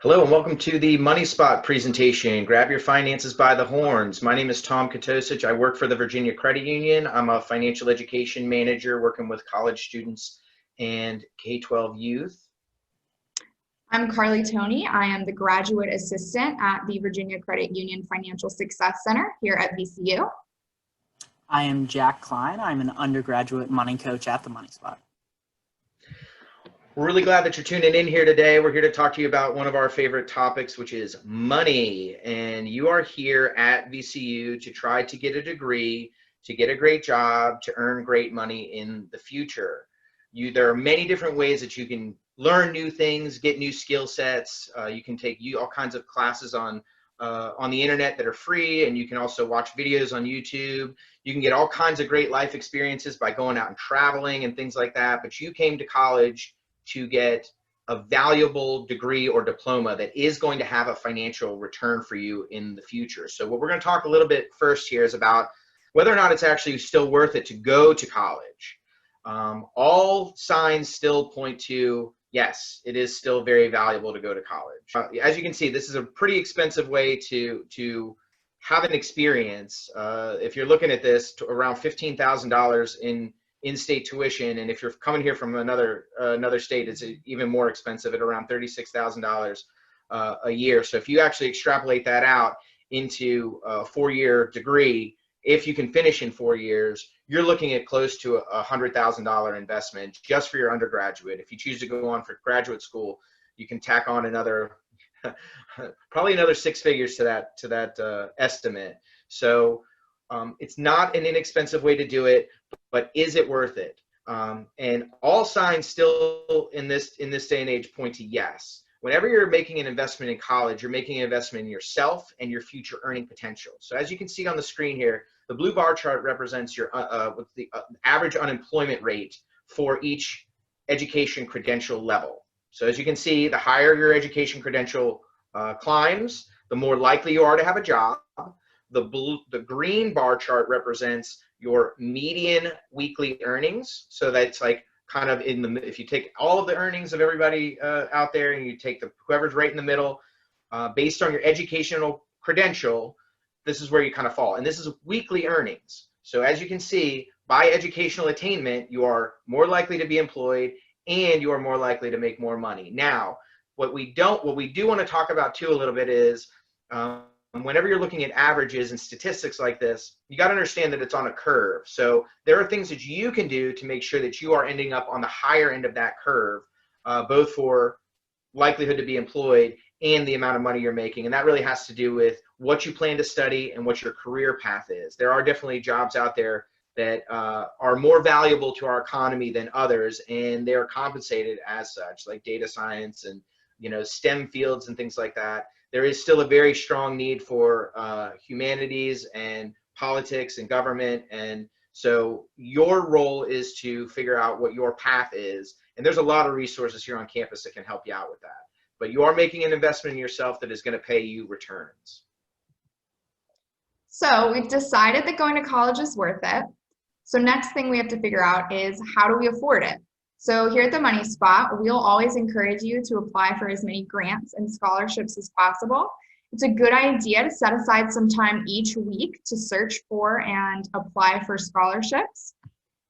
Hello and welcome to the Money Spot presentation. Grab your finances by the horns. My name is Tom Katosich. I work for the Virginia Credit Union. I'm a financial education manager working with college students and K-12 youth. I'm Carly Toney. I am the graduate assistant at the Virginia Credit Union Financial Success Center here at VCU. I am Jack Klein. I'm an undergraduate money coach at the Money Spot. We're really glad that you're tuning in here today. We're here to talk to you about one of our favorite topics, which is money. And you are here at VCU to try to get a degree, to get a great job, to earn great money in the future. There are many different ways that you can learn new things, get new skill sets. You can take all kinds of classes on the internet that are free, and you can also watch videos on YouTube. You can get all kinds of great life experiences by going out and traveling and things like that. But you came to college to get a valuable degree or diploma that is going to have a financial return for you in the future. So what we're going to talk a little bit first here is about whether or not it's actually still worth it to go to college. All signs still point to yes, it is still very valuable to go to college. As you can see, this is a pretty expensive way to have an experience. If you're looking at this, to around $15,000 in-state tuition, and if you're coming here from another state, it's even more expensive at around $36,000 a year. So if you actually extrapolate that out into a 4-year degree, if you can finish in 4 years, you're looking at close to a $100,000 investment just for your undergraduate. If you choose to go on for graduate school, you can tack on another, probably another 6 figures to that estimate. So it's not an inexpensive way to do it, but is it worth it? And all signs still in this day and age point to yes. Whenever you're making an investment in college, you're making an investment in yourself and your future earning potential. So as you can see on the screen here, the blue bar chart represents your the average unemployment rate for each education credential level. So as you can see, the higher your education credential climbs, the more likely you are to have a job. The green bar chart represents your median weekly earnings. So that's like kind of if you take all of the earnings of everybody out there and you take whoever's right in the middle, based on your educational credential, this is where you kind of fall. And this is weekly earnings. So as you can see, by educational attainment, you are more likely to be employed and you are more likely to make more money. Now, what we do want to talk about too a little bit is whenever you're looking at averages and statistics like this, you got to understand that it's on a curve. So there are things that you can do to make sure that you are ending up on the higher end of that curve, both for likelihood to be employed and the amount of money you're making. And that really has to do with what you plan to study and what your career path is. There are definitely jobs out there that are more valuable to our economy than others, and they are compensated as such, like data science and STEM fields and things like that. There is still a very strong need for humanities and politics and government. And so your role is to figure out what your path is. And there's a lot of resources here on campus that can help you out with that. But you are making an investment in yourself that is going to pay you returns. So we've decided that going to college is worth it. So next thing we have to figure out is how do we afford it? So here at the Money Spot, we'll always encourage you to apply for as many grants and scholarships as possible. It's a good idea to set aside some time each week to search for and apply for scholarships.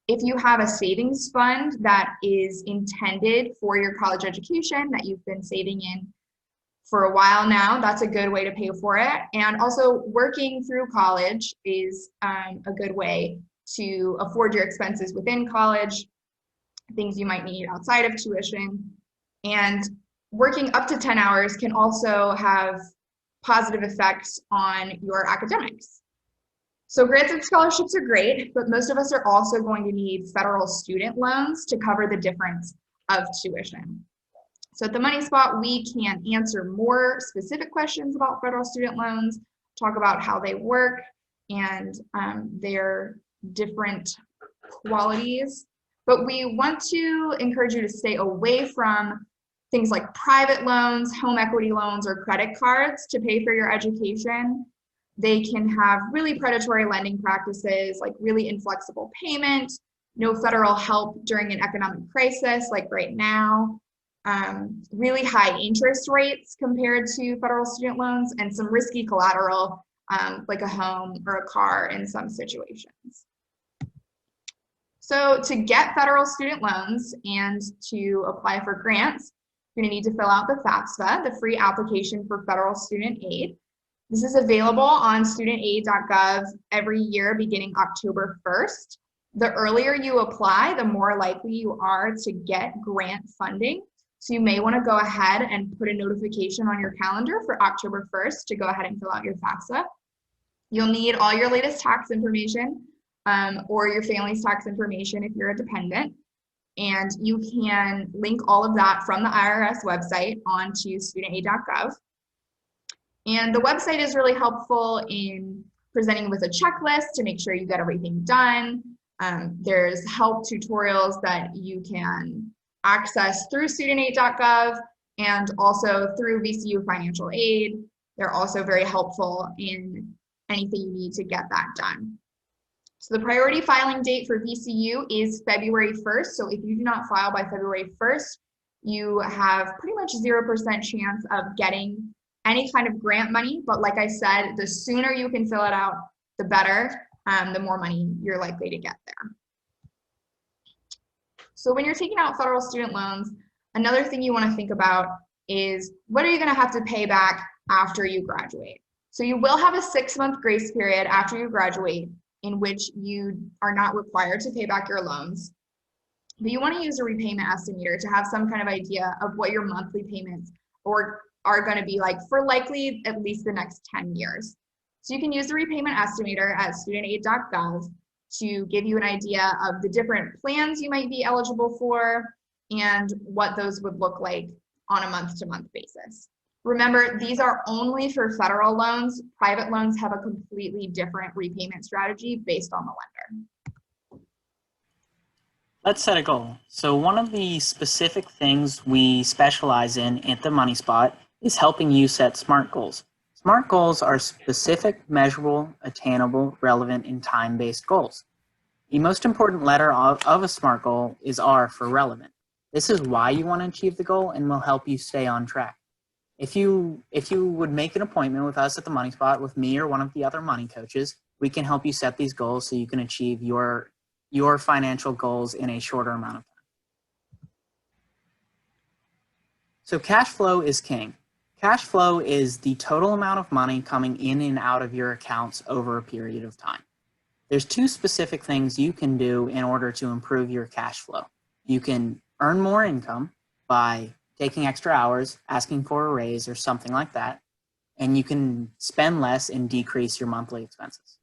If you have a savings fund that is intended for your college education that you've been saving in for a while now, that's a good way to pay for it. And also working through college is a good way to afford your expenses within college, things you might need outside of tuition. And working up to 10 hours can also have positive effects on your academics. So grants and scholarships are great, but most of us are also going to need federal student loans to cover the difference of tuition. So at the Money Spot, we can answer more specific questions about federal student loans, talk about how they work and their different qualities. But we want to encourage you to stay away from things like private loans, home equity loans, or credit cards to pay for your education. They can have really predatory lending practices, like really inflexible payment, no federal help during an economic crisis like right now. really high interest rates compared to federal student loans, and some risky collateral like a home or a car in some situations. So to get federal student loans and to apply for grants, you're going to need to fill out the FAFSA, the free application for federal student aid. This is available on studentaid.gov every year beginning October 1st. The earlier you apply, the more likely you are to get grant funding. So you may want to go ahead and put a notification on your calendar for October 1st to go ahead and fill out your FAFSA. You'll need all your latest tax information or your family's tax information if you're a dependent. And you can link all of that from the IRS website onto studentaid.gov. And the website is really helpful in presenting with a checklist to make sure you get everything done. There's help tutorials that you can access through studentaid.gov and also through VCU Financial Aid. They're also very helpful in anything you need to get that done. So the priority filing date for VCU is February 1st. So if you do not file by February 1st, you have pretty much 0% chance of getting any kind of grant money. But like I said, the sooner you can fill it out, the better, the more money you're likely to get there. So when you're taking out federal student loans, another thing you want to think about is what are you going to have to pay back after you graduate? So you will have a 6-month grace period after you graduate in which you are not required to pay back your loans. But you want to use a repayment estimator to have some kind of idea of what your monthly payments are going to be like for likely at least the next 10 years. So you can use the repayment estimator at studentaid.gov to give you an idea of the different plans you might be eligible for and what those would look like on a month-to-month basis. Remember, these are only for federal loans. Private loans have a completely different repayment strategy based on the lender. Let's set a goal. So one of the specific things we specialize in at the Money Spot is helping you set SMART goals. SMART goals are specific, measurable, attainable, relevant, and time-based goals. The most important letter of a SMART goal is R for relevant. This is why you want to achieve the goal and will help you stay on track. If you would make an appointment with us at the Money Spot with me or one of the other money coaches, we can help you set these goals so you can achieve your financial goals in a shorter amount of time. So cash flow is king. Cash flow is the total amount of money coming in and out of your accounts over a period of time. There's 2 specific things you can do in order to improve your cash flow. You can earn more income by taking extra hours, asking for a raise or something like that, and you can spend less and decrease your monthly expenses.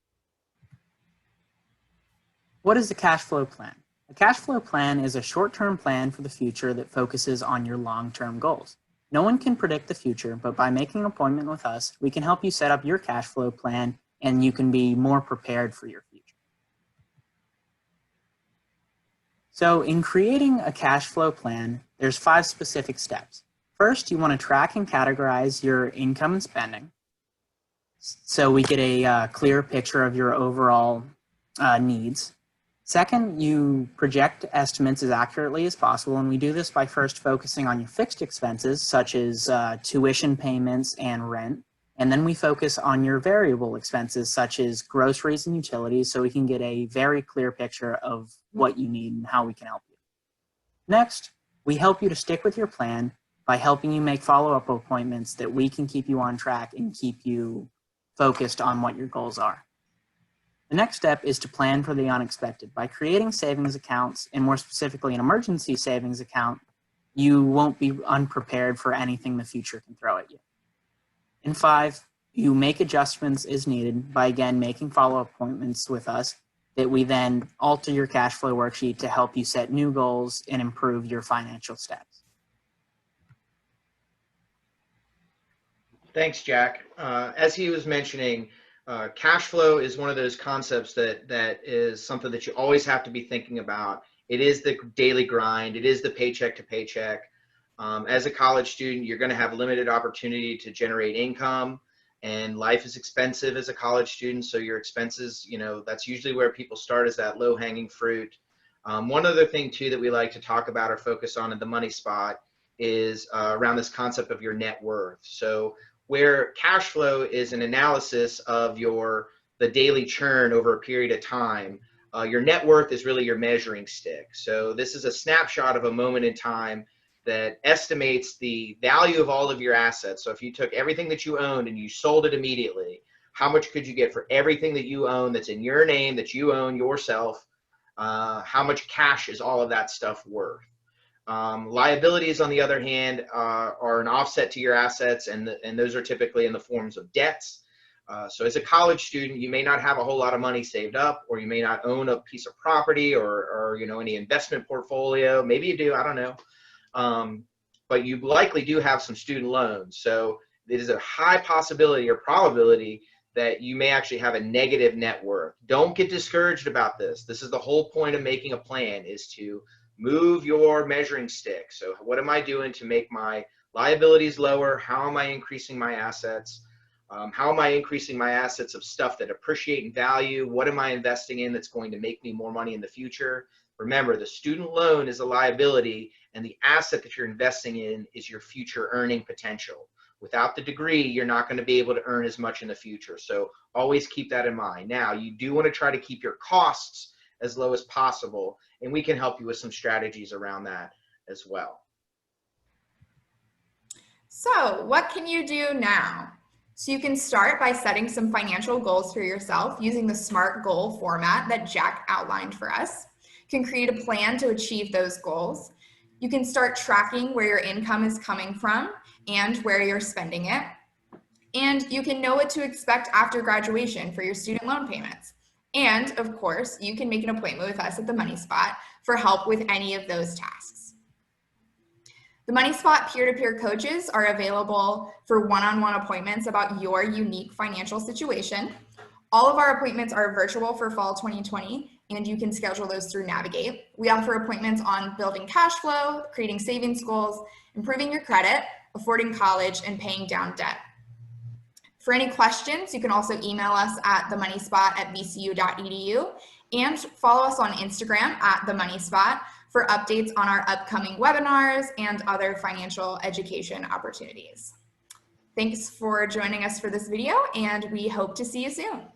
What is a cash flow plan? A cash flow plan is a short-term plan for the future that focuses on your long-term goals. No one can predict the future, but by making an appointment with us, we can help you set up your cash flow plan and you can be more prepared for your future. So in creating a cash flow plan, there's 5 specific steps. First, you want to track and categorize your income and spending so we get a clear picture of your overall needs. Second, you project estimates as accurately as possible, and we do this by first focusing on your fixed expenses, such as tuition payments and rent, and then we focus on your variable expenses, such as groceries and utilities, so we can get a very clear picture of what you need and how we can help you. Next, we help you to stick with your plan by helping you make follow-up appointments that we can keep you on track and keep you focused on what your goals are. The next step is to plan for the unexpected. By creating savings accounts, and more specifically an emergency savings account, you won't be unprepared for anything the future can throw at you. And 5, you make adjustments as needed by, again, making follow-up appointments with us that we then alter your cash flow worksheet to help you set new goals and improve your financial status. Thanks, Jack. As he was mentioning, cash flow is one of those concepts that is something that you always have to be thinking about. It is the daily grind. It is the paycheck to paycheck. As a college student, you're going to have limited opportunity to generate income, and life is expensive as a college student. So your expenses, that's usually where people start, is that low-hanging fruit. One other thing too that we like to talk about or focus on in the Money Spot is around this concept of your net worth. So where cash flow is an analysis of the daily churn over a period of time, your net worth is really your measuring stick. So this is a snapshot of a moment in time that estimates the value of all of your assets. So if you took everything that you owned and you sold it immediately, how much could you get for everything that you own that's in your name, that you own yourself? How much cash is all of that stuff worth? Liabilities, on the other hand, are an offset to your assets, and those are typically in the forms of debts. So as a college student, you may not have a whole lot of money saved up, or you may not own a piece of property or any investment portfolio. Maybe you do, I don't know. But you likely do have some student loans. So it is a high possibility or probability that you may actually have a negative net worth. Don't get discouraged about this. This is the whole point of making a plan, is to move your measuring stick. So what am I doing to make my liabilities lower? How am I increasing my assets? How am I increasing my assets of stuff that appreciate in value? What am I investing in that's going to make me more money in the future? Remember, the student loan is a liability, and the asset that you're investing in is your future earning potential. Without the degree, you're not going to be able to earn as much in the future. So always keep that in mind. Now, you do want to try to keep your costs as low as possible, and we can help you with some strategies around that as well. So what can you do now? So you can start by setting some financial goals for yourself using the SMART goal format that Jack outlined for us. You can create a plan to achieve those goals. You can start tracking where your income is coming from and where you're spending it. And you can know what to expect after graduation for your student loan payments. And of course, you can make an appointment with us at the Money Spot for help with any of those tasks. The Money Spot peer-to-peer coaches are available for one-on-one appointments about your unique financial situation. All of our appointments are virtual for fall 2020, and you can schedule those through Navigate. We offer appointments on building cash flow, creating savings goals, improving your credit, affording college, and paying down debt. For any questions, you can also email us at themoneyspot@vcu.edu and follow us on Instagram at themoneyspot for updates on our upcoming webinars and other financial education opportunities. Thanks for joining us for this video, and we hope to see you soon.